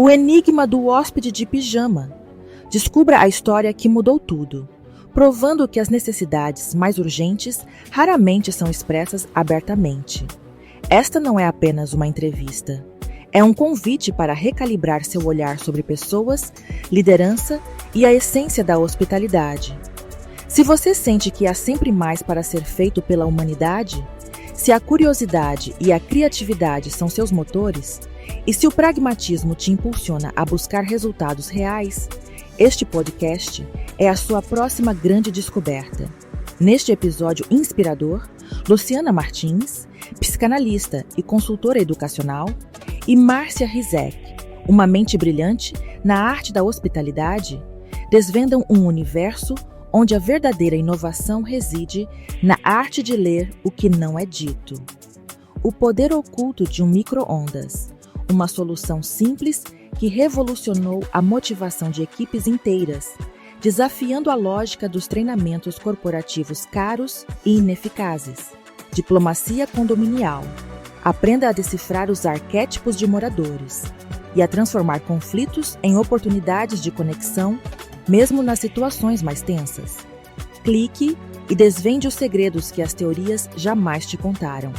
O enigma do hóspede de pijama. Descubra a história que mudou tudo, provando que as necessidades mais urgentes raramente são expressas abertamente. Esta não é apenas uma entrevista. É um convite para recalibrar seu olhar sobre pessoas, liderança e a essência da hospitalidade. Se você sente que há sempre mais para ser feito pela humanidade, se a curiosidade e a criatividade são seus motores, e se o pragmatismo te impulsiona a buscar resultados reais, este podcast é a sua próxima grande descoberta. Neste episódio inspirador, Luciana Martins, psicanalista e consultora educacional, e Márcia Rizek, uma mente brilhante na arte da hospitalidade, desvendam um universo onde a verdadeira inovação reside na arte de ler o que não é dito. O poder oculto de um micro-ondas, uma solução simples que revolucionou a motivação de equipes inteiras, desafiando a lógica dos treinamentos corporativos caros e ineficazes. Diplomacia condominial. Aprenda a decifrar os arquétipos de moradores e a transformar conflitos em oportunidades de conexão, mesmo nas situações mais tensas. Clique e desvende os segredos que as teorias jamais te contaram.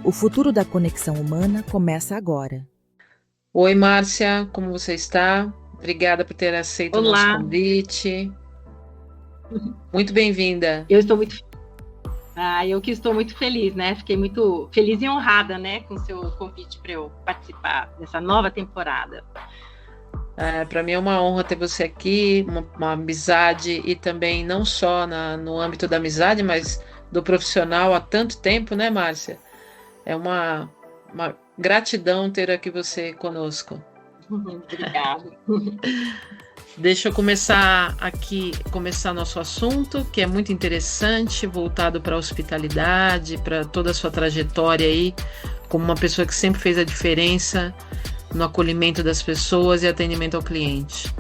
O futuro da conexão humana começa agora. Oi, Márcia, como você está? Obrigada por ter aceito o nosso convite. Muito bem-vinda. Eu que estou muito feliz, né? Fiquei muito feliz e honrada, né, com o seu convite para eu participar dessa nova temporada. Para mim é uma honra ter você aqui, uma amizade, e também não só no âmbito da amizade, mas do profissional há tanto tempo, né, Márcia? É uma gratidão ter aqui você conosco. Obrigada. Deixa eu começar nosso assunto, que é muito interessante, voltado para a hospitalidade, para toda a sua trajetória aí, como uma pessoa que sempre fez a diferença no acolhimento das pessoas e atendimento ao cliente.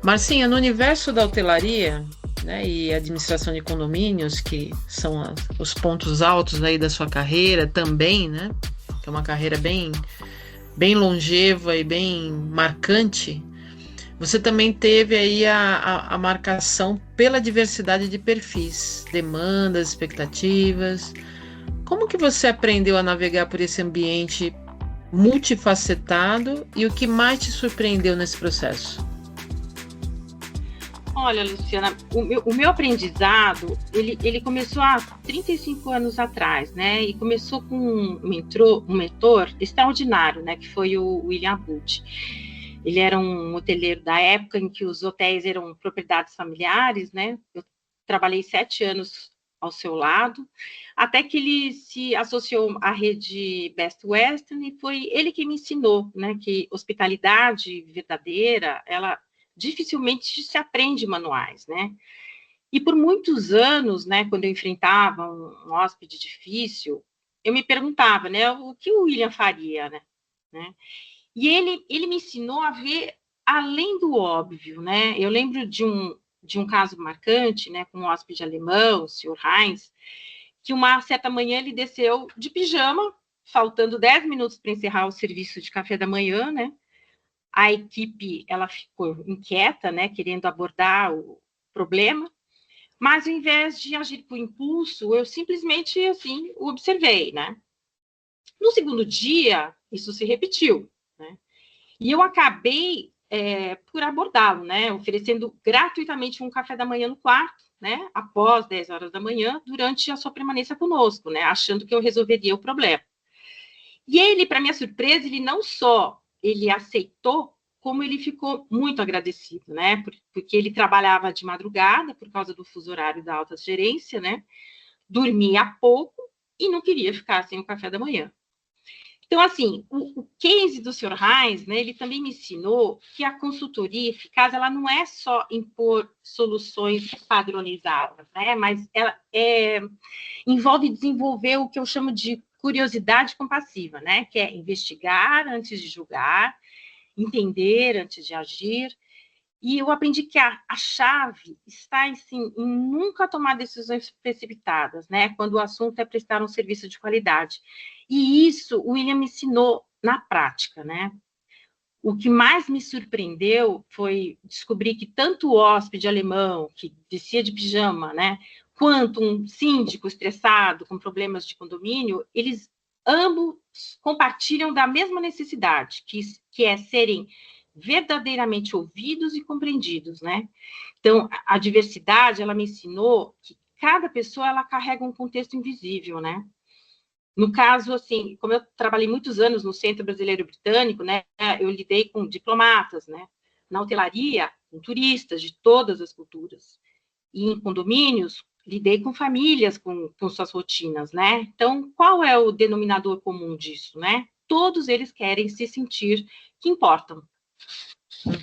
Marcinha, no universo da hotelaria, né, e administração de condomínios, que são os pontos altos aí da sua carreira também, né, que é uma carreira bem longeva e bem marcante, você também teve aí a marcação pela diversidade de perfis, demandas, expectativas. Como que você aprendeu a navegar por esse ambiente multifacetado e o que mais te surpreendeu nesse processo? Olha, Luciana, o meu aprendizado, ele começou há 35 anos atrás, né? E começou com um mentor extraordinário, né? Que foi o William Booth. Ele era um hoteleiro da época em que os hotéis eram propriedades familiares, né? Eu trabalhei 7 anos ao seu lado, até que ele se associou à rede Best Western, e foi ele que me ensinou, né? Que hospitalidade verdadeira, ela dificilmente se aprende manuais, né? E por muitos anos, né, quando eu enfrentava um hóspede difícil, eu me perguntava, né, o que o William faria, né? E ele me ensinou a ver além do óbvio, né? Eu lembro de um caso marcante, né, com um hóspede alemão, o Sr. Heinz, que uma certa manhã ele desceu de pijama, faltando 10 minutos para encerrar o serviço de café da manhã, né? A equipe, ela ficou inquieta, né, querendo abordar o problema, mas ao invés de agir por impulso, eu simplesmente, assim, o observei, né. No segundo dia, isso se repetiu, né, e eu acabei por abordá-lo, né, oferecendo gratuitamente um café da manhã no quarto, né, após 10 horas da manhã, durante a sua permanência conosco, né, achando que eu resolveria o problema. E ele, para minha surpresa, ele não só ele aceitou, como ele ficou muito agradecido, né? Porque ele trabalhava de madrugada por causa do fuso horário da alta gerência, né? Dormia pouco e não queria ficar sem o café da manhã. Então, assim, o case do Sr. Heinz, né, ele também me ensinou que a consultoria eficaz, ela não é só impor soluções padronizadas, né? Mas ela envolve desenvolver o que eu chamo de curiosidade compassiva, né? Que é investigar antes de julgar, entender antes de agir. E eu aprendi que a chave está, assim, em nunca tomar decisões precipitadas, né? Quando o assunto é prestar um serviço de qualidade. E isso o William me ensinou na prática, né? o que mais me surpreendeu foi descobrir que tanto o hóspede alemão, que vestia de pijama, né, quanto um síndico estressado com problemas de condomínio, eles ambos compartilham da mesma necessidade, que é serem verdadeiramente ouvidos e compreendidos, né? Então, a diversidade, ela me ensinou que cada pessoa, ela carrega um contexto invisível, né? No caso, assim, como eu trabalhei muitos anos no Centro Brasileiro Britânico, né, eu lidei com diplomatas, né, na hotelaria, com turistas de todas as culturas, e em condomínios, lidei com famílias com suas rotinas, né, então, qual é o denominador comum disso, né? Todos eles querem se sentir que importam.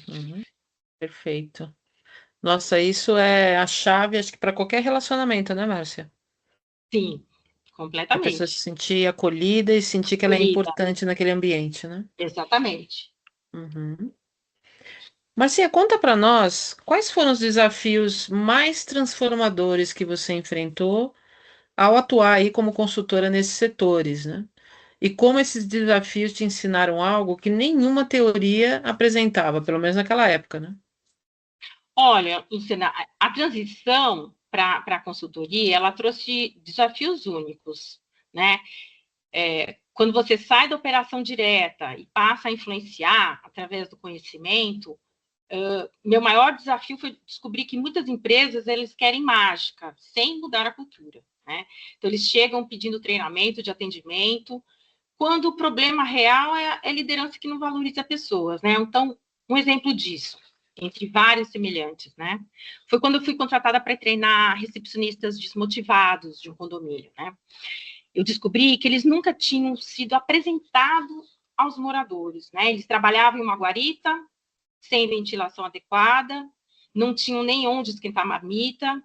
Uhum, perfeito. Nossa, isso é a chave, acho que para qualquer relacionamento, né, Márcia? Sim, A pessoa se completamente. sentir acolhida e sentir que ela é Acolhida, importante naquele ambiente, né? exatamente. Uhum. Marcia, conta para nós quais foram os desafios mais transformadores que você enfrentou ao atuar aí como consultora nesses setores, né? E como esses desafios te ensinaram algo que nenhuma teoria apresentava, pelo menos naquela época, né? Olha, Luciana, a transição para a consultoria, ela trouxe desafios únicos, né? Quando você sai da operação direta e passa a influenciar através do conhecimento, meu maior desafio foi descobrir que muitas empresas eles querem mágica, sem mudar a cultura, né? Então, eles chegam pedindo treinamento de atendimento, quando o problema real é a liderança que não valoriza pessoas, né? Então, um exemplo disso, entre vários semelhantes, né? Foi quando eu fui contratada para treinar recepcionistas desmotivados de um condomínio, né? Eu descobri que eles nunca tinham sido apresentados aos moradores, né? Eles trabalhavam em uma guarita, sem ventilação adequada, não tinham nem onde esquentar marmita,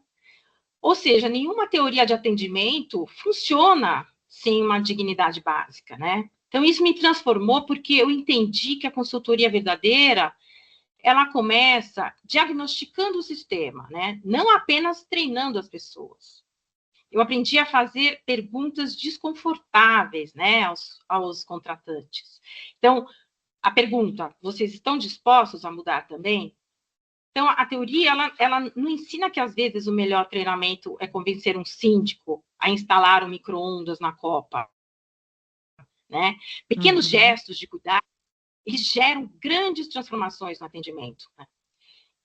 ou seja, nenhuma teoria de atendimento funciona sem uma dignidade básica, né? Então, isso me transformou porque eu entendi que a consultoria verdadeira, ela começa diagnosticando o sistema, né? Não apenas treinando as pessoas. Eu aprendi a fazer perguntas desconfortáveis, né, aos contratantes. Então, a pergunta, vocês estão dispostos a mudar também? Então, a teoria, ela não ensina que, às vezes, o melhor treinamento é convencer um síndico a instalar um micro-ondas na copa, né? Pequenos Uhum, gestos de cuidado, eles geram grandes transformações no atendimento, né?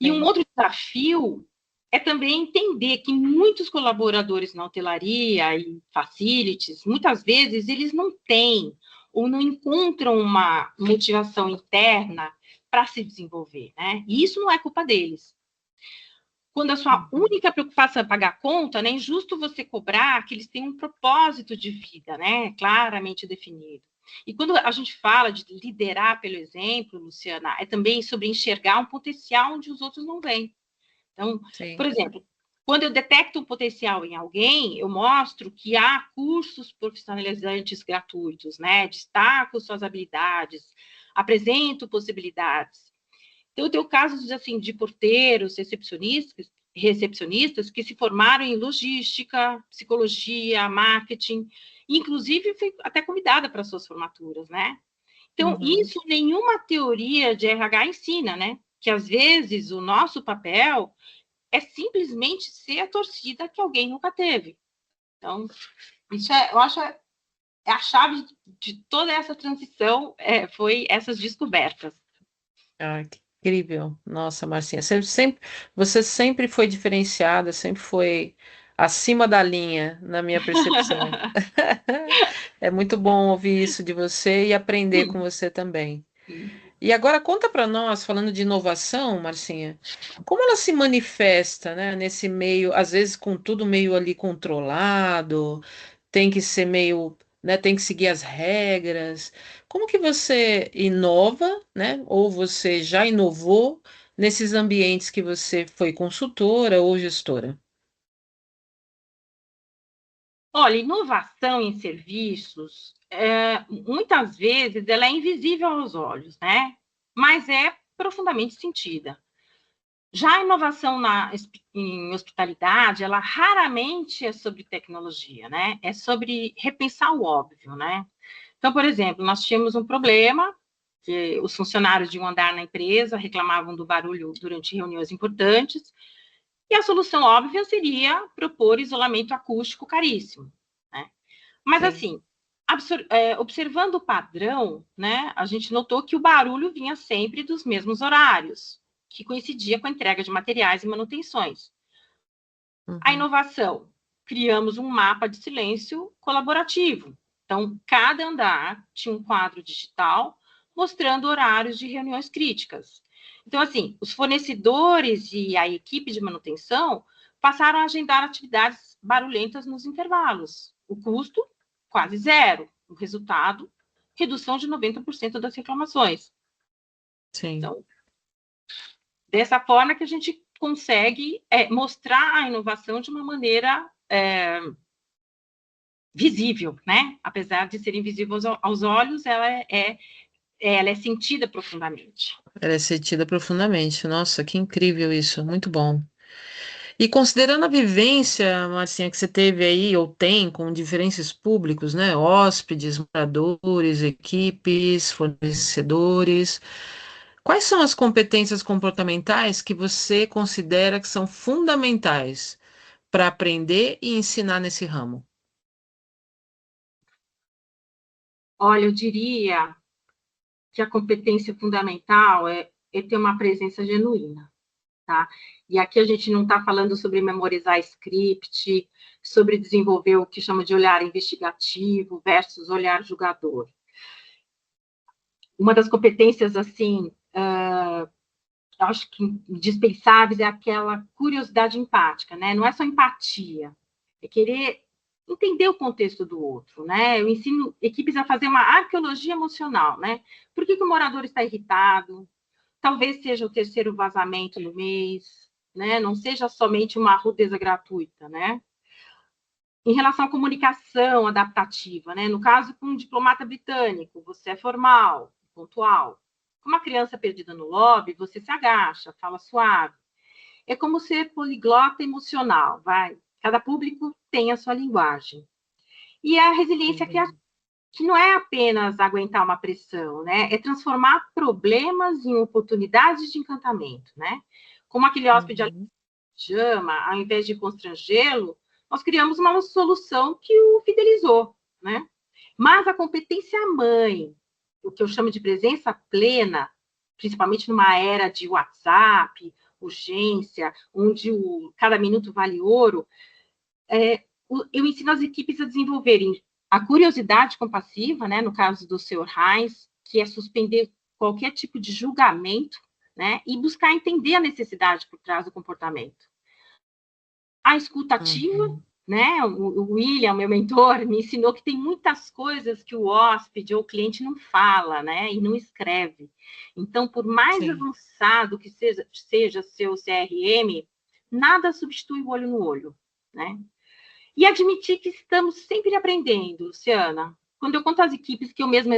E um sim. outro desafio é também entender que muitos colaboradores na hotelaria e facilities, muitas vezes, eles não têm ou não encontram uma motivação interna para se desenvolver, né? E isso não é culpa deles. Quando a sua Uhum, única preocupação é pagar a conta, né, é injusto você cobrar que eles têm um propósito de vida, né, claramente definido. E quando a gente fala de liderar pelo exemplo, Luciana, é também sobre enxergar um potencial onde os outros não veem. Então, por sim. exemplo, quando eu detecto um potencial em alguém, eu mostro que há cursos profissionalizantes gratuitos, né? Destaco suas habilidades, apresento possibilidades. Então, eu tenho casos assim, de porteiros, recepcionistas que se formaram em logística, psicologia, marketing, inclusive fui até convidada para suas formaturas, né? Então, Uhum. isso nenhuma teoria de RH ensina, né? Que às vezes o nosso papel é simplesmente ser a torcida que alguém nunca teve. Então, isso eu acho a chave de toda essa transição, foi essas descobertas. Ah, que incrível. Nossa, Marcinha, você sempre foi diferenciada, sempre foi acima da linha, na minha percepção. É muito bom ouvir isso de você e aprender com você também. E agora conta para nós, falando de inovação, Marcinha, como ela se manifesta, né, nesse meio, às vezes com tudo meio ali controlado, tem que ser meio, né, tem que seguir as regras. Como que você inova, né, ou você já inovou nesses ambientes que você foi consultora ou gestora? Olha, inovação em serviços, muitas vezes ela é invisível aos olhos, né? Mas é profundamente sentida. Já a inovação em hospitalidade, ela raramente é sobre tecnologia, né? É sobre repensar o óbvio, né? Então, por exemplo, nós tínhamos um problema que os funcionários de um andar na empresa reclamavam do barulho durante reuniões importantes, e a solução óbvia seria propor isolamento acústico caríssimo, né? Mas, Sim. assim, observando o padrão, né, a gente notou que o barulho vinha sempre dos mesmos horários, que coincidia com a entrega de materiais e manutenções. A inovação, criamos um mapa de silêncio colaborativo. Então, cada andar tinha um quadro digital mostrando horários de reuniões críticas. Então, assim, os fornecedores e a equipe de manutenção passaram a agendar atividades barulhentas nos intervalos. O custo, quase zero. O resultado, redução de 90% das reclamações. Sim. Então, dessa forma que a gente consegue mostrar a inovação de uma maneira visível, né? Apesar de ser invisível aos olhos, ela é sentida profundamente. Ela é sentida profundamente. Nossa, que incrível isso, muito bom. E considerando a vivência, Marcinha, que você teve aí, ou tem, com diferentes públicos, né? Hóspedes, moradores, equipes, fornecedores, quais são as competências comportamentais que você considera que são fundamentais para aprender e ensinar nesse ramo? Olha, eu diria que a competência fundamental é ter uma presença genuína, tá? E aqui a gente não está falando sobre memorizar script, sobre desenvolver o que chama de olhar investigativo versus olhar julgador. Uma das competências, assim, acho que indispensáveis é aquela curiosidade empática, né? Não é só empatia, é querer entender o contexto do outro, né? Eu ensino equipes a fazer uma arqueologia emocional, né? Por que o morador está irritado? Talvez seja o terceiro vazamento no mês, né? Não seja somente uma rudeza gratuita, né? Em relação à comunicação adaptativa, né? No caso, com um diplomata britânico, você é formal, pontual. Com uma criança perdida no lobby, você se agacha, fala suave. É como ser poliglota emocional, vai. Cada público tem a sua linguagem. E a resiliência que não é apenas aguentar uma pressão, né? É transformar problemas em oportunidades de encantamento, né? Como aquele hóspede chama, ao invés de constrangê-lo, nós criamos uma solução que o fidelizou, né? Mas a competência mãe, o que eu chamo de presença plena, principalmente numa era de WhatsApp, urgência, onde cada minuto vale ouro, eu ensino as equipes a desenvolverem a curiosidade compassiva, né, no caso do Sr. Heinz, que é suspender qualquer tipo de julgamento, né, e buscar entender a necessidade por trás do comportamento. A escuta ativa, né, o William, meu mentor, me ensinou que tem muitas coisas que o hóspede ou o cliente não fala, né, e não escreve. Então, por mais avançado que seja seu CRM, nada substitui o olho no olho, né? E admitir que estamos sempre aprendendo, Luciana. Quando eu conto às equipes que eu mesma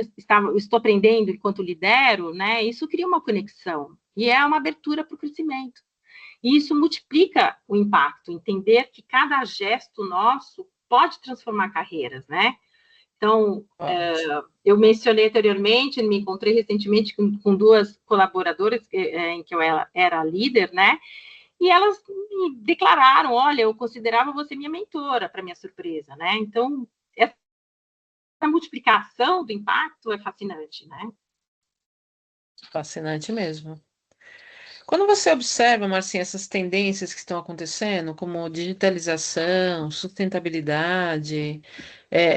estou aprendendo enquanto lidero, né, isso cria uma conexão e é uma abertura para o crescimento. E isso multiplica o impacto, entender que cada gesto nosso pode transformar carreiras, né? Então, eu mencionei anteriormente, me encontrei recentemente com duas colaboradoras em que eu era líder, né? E elas me declararam, olha, eu considerava você minha mentora, para minha surpresa, né? Então, essa multiplicação do impacto é fascinante, né? Fascinante mesmo. Quando você observa, Marcinha, essas tendências que estão acontecendo, como digitalização, sustentabilidade,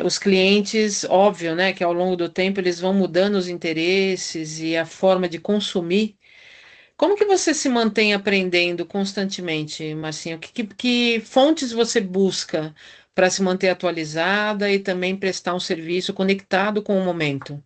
os clientes, óbvio, né, que ao longo do tempo eles vão mudando os interesses e a forma de consumir. Como que você se mantém aprendendo constantemente, Marcinha? Que fontes você busca para se manter atualizada e também prestar um serviço conectado com o momento?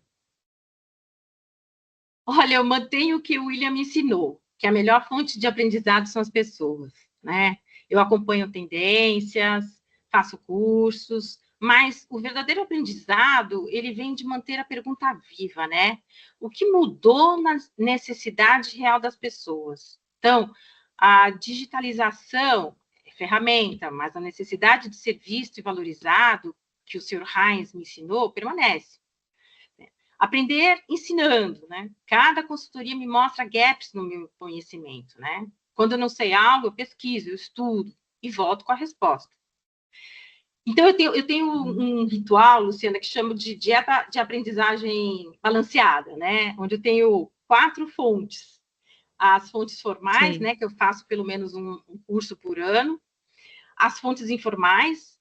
Olha, eu mantenho o que o William me ensinou, que a melhor fonte de aprendizado são as pessoas, né? Eu acompanho tendências, faço cursos, mas o verdadeiro aprendizado, ele vem de manter a pergunta viva, né? O que mudou na necessidade real das pessoas? Então, a digitalização é ferramenta, mas a necessidade de ser visto e valorizado, que o Sr. Heinz me ensinou, permanece. Aprender ensinando, né? Cada consultoria me mostra gaps no meu conhecimento, né? Quando eu não sei algo, eu pesquiso, eu estudo e volto com a resposta. Então, eu tenho um ritual, Luciana, que chamo de dieta de aprendizagem balanceada, né? Onde eu tenho 4 fontes. As fontes formais, Sim. né? Que eu faço pelo menos um curso por ano. As fontes informais,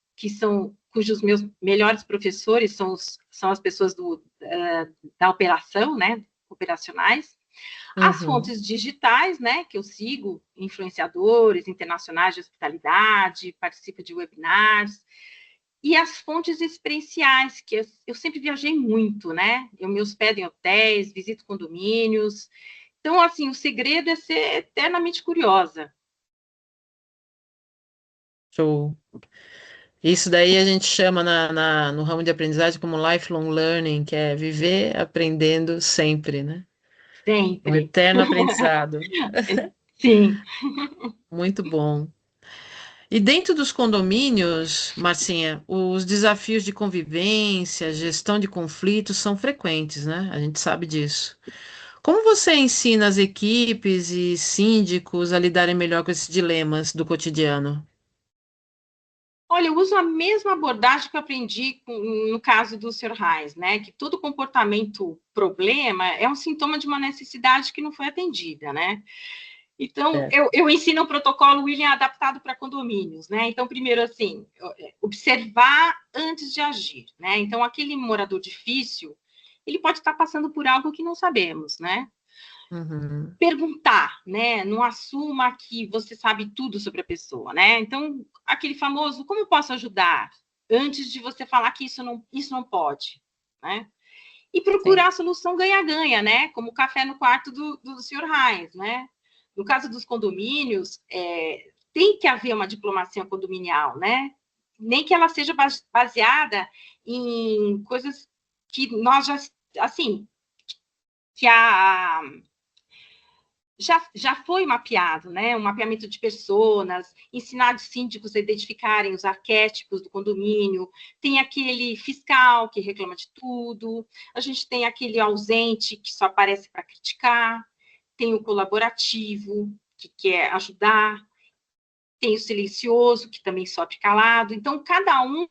cujos meus melhores professores são as pessoas da operação, né? Operacionais. As Uhum. fontes digitais, né, que eu sigo, influenciadores internacionais de hospitalidade, participo de webinars, e as fontes experienciais, que eu sempre viajei muito, né? Eu me hospedo em hotéis, visito condomínios. Então, assim, o segredo é ser eternamente curiosa. Show. Isso daí a gente chama no ramo de aprendizagem como lifelong learning, que é viver aprendendo sempre, né? Um Sempre. eterno aprendizado. Sim. Muito bom. E dentro dos condomínios, Marcinha, os desafios de convivência, gestão de conflitos são frequentes, né? A gente sabe disso. Como você ensina as equipes e síndicos a lidarem melhor com esses dilemas do cotidiano? Olha, eu uso a mesma abordagem que eu aprendi no caso do Sr. Reis, né? Que todo comportamento problema é um sintoma de uma necessidade que não foi atendida, né? Então, É. eu ensino um protocolo William adaptado para condomínios, né? Então, primeiro, assim, observar antes de agir, né? Então, aquele morador difícil, ele pode estar passando por algo que não sabemos, né? Uhum. Perguntar, né? Não assuma que você sabe tudo sobre a pessoa, né? Então, aquele famoso, como posso ajudar? Antes de você falar que isso não pode, né? E procurar Sim. a solução ganha-ganha, né? Como o café no quarto do Sr. Reis, né? No caso dos condomínios, tem que haver uma diplomacia condominial, né? Nem que ela seja baseada em coisas que nós já, assim, que já foi mapeado, né? Um mapeamento de personas, ensinar os síndicos a identificarem os arquétipos do condomínio, tem aquele fiscal que reclama de tudo, a gente tem aquele ausente que só aparece para criticar, tem o colaborativo, que quer ajudar, tem o silencioso, que também sofre calado. Então, cada um,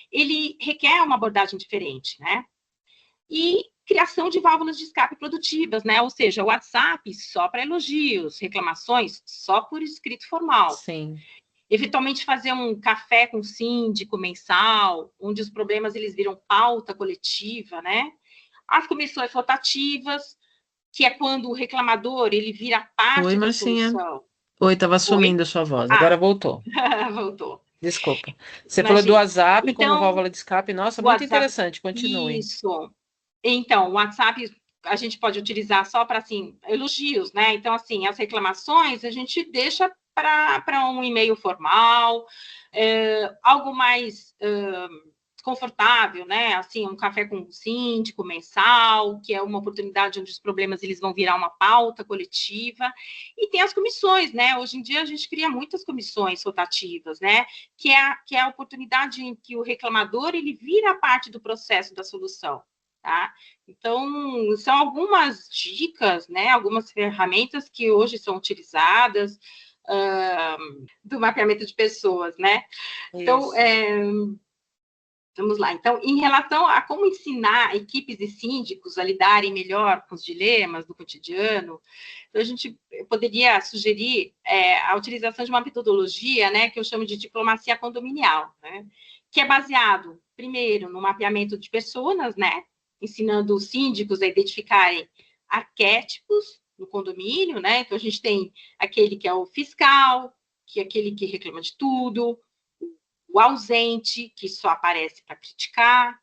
ele requer uma abordagem diferente, né? E criação de válvulas de escape produtivas, né? Ou seja, o WhatsApp só para elogios, reclamações só por escrito formal. Sim. Eventualmente fazer um café com síndico mensal, onde os problemas eles viram pauta coletiva, né? As comissões rotativas, que é quando o reclamador ele vira Oi, parte da Marcinha. solução. Oi, tava Oi? sumindo a sua voz. Ah, Agora voltou. voltou. Desculpa. Você falou do Imagina. WhatsApp como Então, válvula de escape. Nossa, o muito WhatsApp, interessante. Continue. isso. Então, o WhatsApp a gente pode utilizar só para, assim, elogios, né? Então, assim, as reclamações a gente deixa para um e-mail formal, algo mais confortável, né? Assim, um café com um síndico mensal, que é uma oportunidade onde os problemas eles vão virar uma pauta coletiva. E tem as comissões, né? Hoje em dia a gente cria muitas comissões rotativas, né? Que é a oportunidade em que o reclamador ele vira parte do processo da solução. Tá? Então, são algumas dicas, né, algumas ferramentas que hoje são utilizadas do mapeamento de pessoas, né? Então, Isso. vamos lá. Então, em relação a como ensinar equipes e síndicos a lidarem melhor com os dilemas do cotidiano, então a gente poderia sugerir a utilização de uma metodologia, né, que eu chamo de diplomacia condominial, né, que é baseado, primeiro, no mapeamento de personas, né, ensinando os síndicos a identificarem arquétipos no condomínio, né, então a gente tem aquele que é o fiscal, que é aquele que reclama de tudo, o ausente, que só aparece para criticar,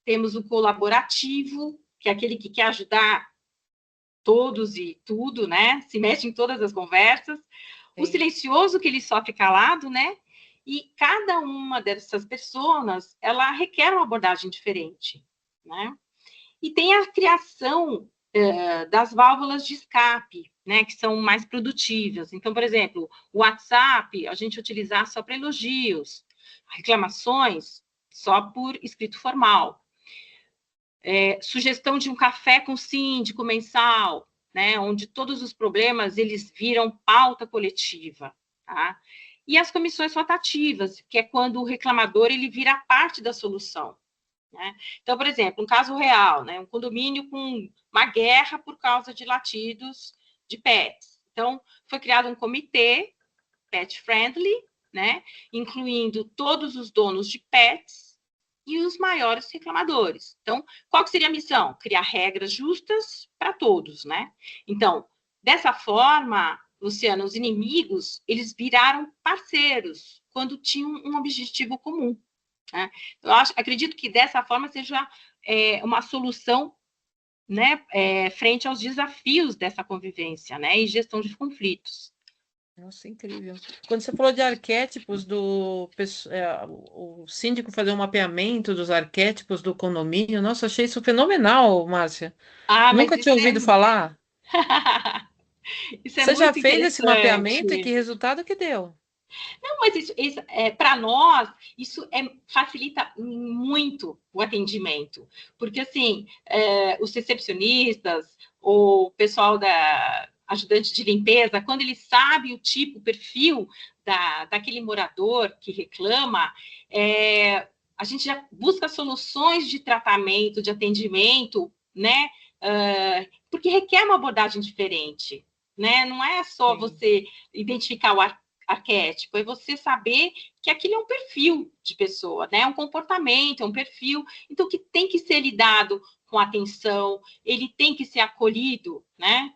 temos o colaborativo, que é aquele que quer ajudar todos e tudo, né? Se mete em todas as conversas. O Sim. silencioso, que ele sofre calado, né? E cada uma dessas pessoas, ela requer uma abordagem diferente, né? E tem a criação das válvulas de escape, né? Que são mais produtivas. Então, por exemplo, o WhatsApp, a gente utilizar só para elogios, reclamações só por escrito formal. sugestão de um café com síndico mensal, né, onde todos os problemas eles viram pauta coletiva, tá? E as comissões rotativas, que é quando o reclamador ele vira parte da solução, né? Então, por exemplo, um caso real, né, um condomínio com uma guerra por causa de latidos de pets. Então, foi criado um comitê pet friendly, né, incluindo todos os donos de pets e os maiores reclamadores. Então, qual que seria a missão? Criar regras justas para todos, né? Então, dessa forma, Luciano, os inimigos, eles viraram parceiros quando tinham um objetivo comum, né? Eu acredito que dessa forma seja uma solução, né, frente aos desafios dessa convivência, né, e gestão de conflitos. Nossa, incrível. Quando você falou de arquétipos o síndico fazer um mapeamento dos arquétipos do condomínio, nossa, achei isso fenomenal, Márcia. Mas Nunca tinha ouvido falar. Isso é Você já muito fez esse mapeamento e que interessante. resultado que deu? Não, mas isso para nós, isso facilita muito o atendimento. Porque, assim, os recepcionistas, o pessoal da ajudante de limpeza, quando ele sabe o tipo, o perfil daquele morador que reclama, a gente já busca soluções de tratamento, de atendimento, né? Porque requer uma abordagem diferente, né? Não é só você identificar o arquétipo, é você saber que aquilo é um perfil de pessoa, né? É um comportamento, é um perfil, então que tem que ser lidado com atenção, ele tem que ser acolhido, né?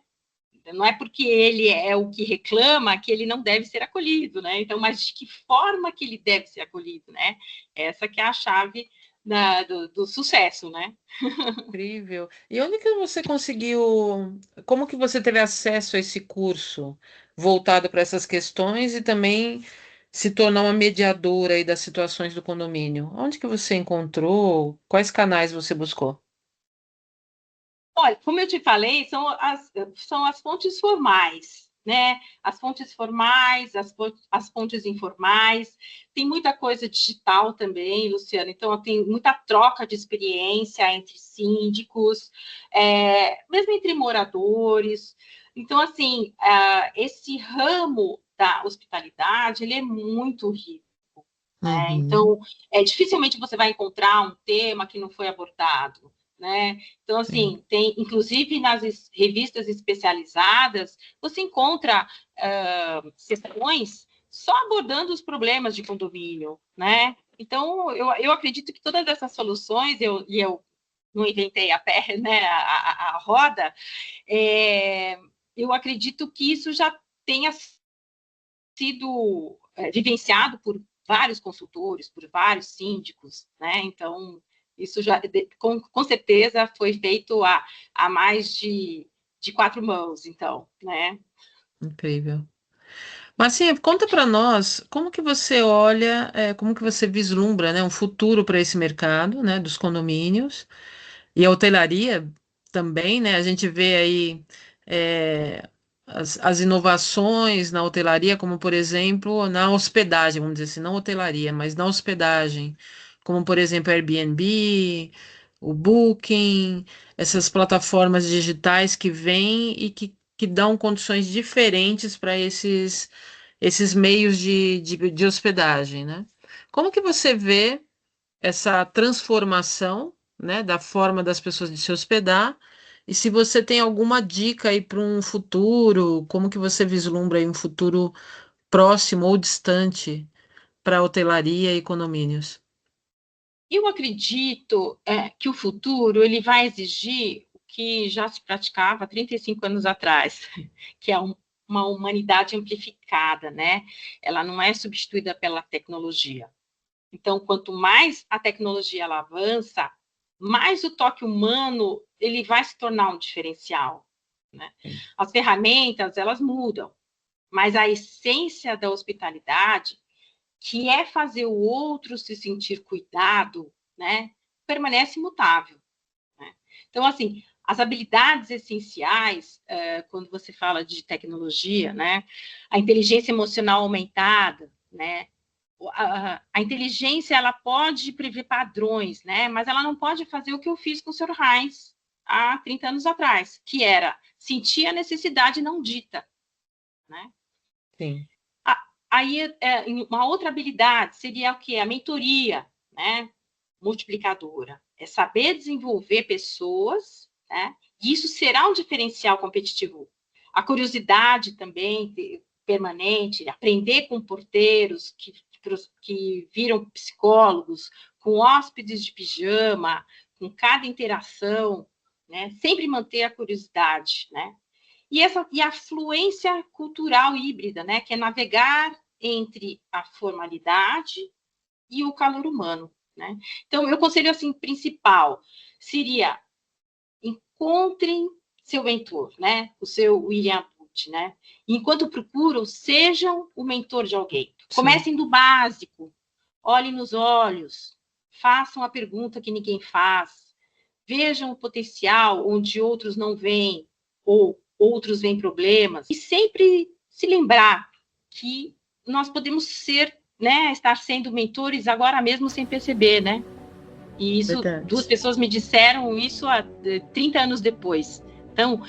Não é porque ele é o que reclama que ele não deve ser acolhido, né? Então, mas de que forma que ele deve ser acolhido, né? Essa que é a chave do sucesso, né? Incrível. E onde que você conseguiu, como que você teve acesso a esse curso voltado para essas questões e também se tornar uma mediadora aí das situações do condomínio? Onde que você encontrou? Quais canais você buscou? Olha, como eu te falei, são as fontes formais, né? As fontes formais, as fontes informais. Tem muita coisa digital também, Luciana. Então, tem muita troca de experiência entre síndicos, mesmo entre moradores. Então, assim, esse ramo da hospitalidade, ele é muito rico. Né? Uhum, Então, dificilmente você vai encontrar um tema que não foi abordado, né? Então, sim. assim, tem, inclusive nas revistas especializadas, você encontra sessões só abordando os problemas de condomínio, né? Então, eu acredito que todas essas soluções, eu não inventei a pé, né, a roda, eu acredito que isso já tenha sido vivenciado por vários consultores, por vários síndicos, né? Então, isso já, com certeza, foi feito a mais de 4 mãos, então, né? Incrível. Marcinha, conta para nós como que você olha, como que você vislumbra, né, um futuro para esse mercado, né, dos condomínios e a hotelaria também, né? A gente vê aí as inovações na hotelaria, como por exemplo na hospedagem, vamos dizer assim, não hotelaria, mas na hospedagem, como por exemplo Airbnb, o Booking, essas plataformas digitais que vêm e que dão condições diferentes para esses meios de hospedagem, né? Como que você vê essa transformação, né, da forma das pessoas de se hospedar? E se você tem alguma dica aí para um futuro, como que você vislumbra aí um futuro próximo ou distante para hotelaria e condomínios? Eu acredito que o futuro ele vai exigir o que já se praticava há 35 anos atrás, que é uma humanidade amplificada, né? Ela não é substituída pela tecnologia. Então, quanto mais a tecnologia ela avança, mais o toque humano ele vai se tornar um diferencial, né? As ferramentas elas mudam, mas a essência da hospitalidade, que é fazer o outro se sentir cuidado, né, permanece imutável. Né? Então, assim, as habilidades essenciais, quando você fala de tecnologia, né, a inteligência emocional aumentada, né, a inteligência, ela pode prever padrões, né? Mas ela não pode fazer o que eu fiz com o Sr. Heinz há 30 anos atrás, que era sentir a necessidade não dita, né? Sim. Aí, uma outra habilidade seria o quê? A mentoria, né? Multiplicadora. É saber desenvolver pessoas, né? E isso será um diferencial competitivo. A curiosidade também permanente, aprender com porteiros que viram psicólogos, com hóspedes de pijama, com cada interação, né? Sempre manter a curiosidade, né? E a fluência cultural híbrida, né? Que é navegar entre a formalidade e o calor humano, né? Então, meu conselho assim principal seria: encontrem seu mentor, né? O seu William Booth, né? Enquanto procuram, sejam o mentor de alguém. Comecem do básico, olhem nos olhos, façam a pergunta que ninguém faz, vejam o potencial onde outros não veem, ou outros veem problemas, e sempre se lembrar que nós podemos ser, né, estar sendo mentores agora mesmo sem perceber, né? E isso, Verdade. 2 pessoas me disseram isso há 30 anos depois. Então,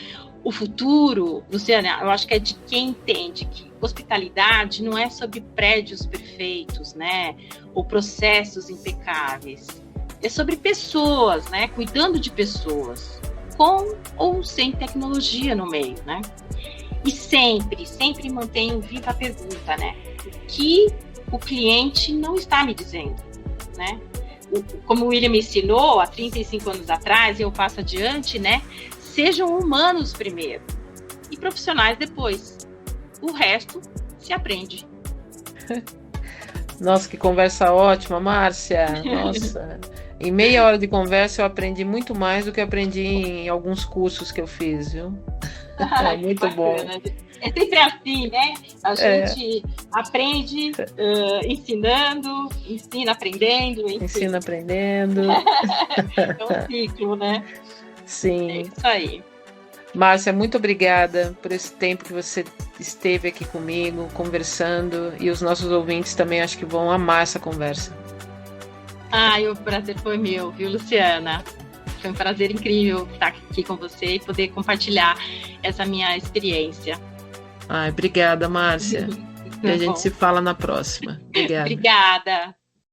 o futuro, Luciana, eu acho que é de quem entende que hospitalidade não é sobre prédios perfeitos, né? Ou processos impecáveis. É sobre pessoas, né? Cuidando de pessoas, com ou sem tecnologia no meio, né? E sempre mantenho viva a pergunta, né? O que o cliente não está me dizendo, né? Como o William me ensinou há 35 anos atrás, e eu passo adiante, né? Sejam humanos primeiro e profissionais depois. O resto se aprende. Nossa, que conversa ótima, Márcia. Nossa, em meia hora de conversa eu aprendi muito mais do que aprendi em alguns cursos que eu fiz, viu? É muito bom. É sempre assim, né? A gente aprende ensinando, ensina aprendendo. Enfim. Ensina aprendendo. É um ciclo, né? Sim. É isso aí. Márcia, muito obrigada por esse tempo que você esteve aqui comigo, conversando, e os nossos ouvintes também acho que vão amar essa conversa. O prazer foi meu, viu, Luciana? Foi um prazer incrível estar aqui com você e poder compartilhar essa minha experiência. Obrigada, Márcia. E a gente se fala na próxima. Obrigada. Obrigada.